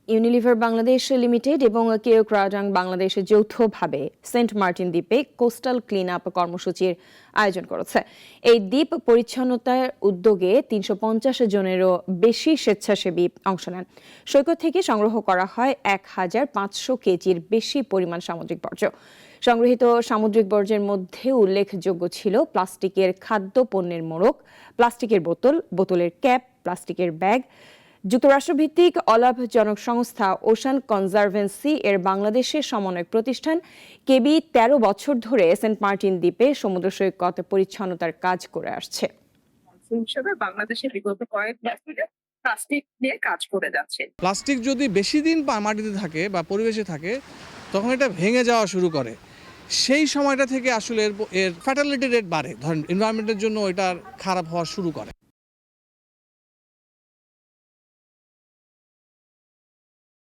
Unilever Bangladesh limited এবং কেও ক্রাডাং বাংলাদেশ যৌথভাবে সেন্ট মার্টিন দ্বীপে কোস্টাল ক্লিন আপ কর্মসূচির আয়োজন করেছে। এই দ্বীপ পরিচ্ছন্নতার উদ্যোগে ৩৫০ জনেরও বেশি স্বেচ্ছাসেবী অংশ নেন। সৈকত থেকে সংগ্রহ করা হয় ১,৫০০ কেজির বেশি পরিমাণ সামুদ্রিক বর্জ্য। সংগৃহীত সামুদ্রিক বর্জ্যের মধ্যে উল্লেখযোগ্য ছিল প্লাস্টিকের খাদ্য পণ্যের মোড়ক, প্লাস্টিকের বোতল, বোতলের ক্যাপ, প্লাস্টিকের ব্যাগ। যুক্তরাষ্ট্রভিত্তিক অলাভজনক সংস্থা ওশান কনজারভেন্সি এর বাংলাদেশের সমন্বয়ক প্রতিষ্ঠান কেবি ১৩ বছর ধরে সেন্ট মার্টিন দ্বীপে সমুদ্র সৈকত পরিচ্ছন্নতার কাজ করে আসছে। হিসেবে বাংলাদেশে বিগত কয়েক বছরে প্লাস্টিক নিয়ে কাজ করে যাচ্ছে। প্লাস্টিক যদি বেশি দিন মাটিতে থাকে বা পরিবেশে থাকে তখন এটা ভেঙে যাওয়া শুরু করে। সেই সময়টা থেকে আসলে এর ফ্যাটালিটি রেট বাড়ে, ধরেন এনভায়রনমেন্টের জন্য এটা খারাপ হওয়া শুরু করে।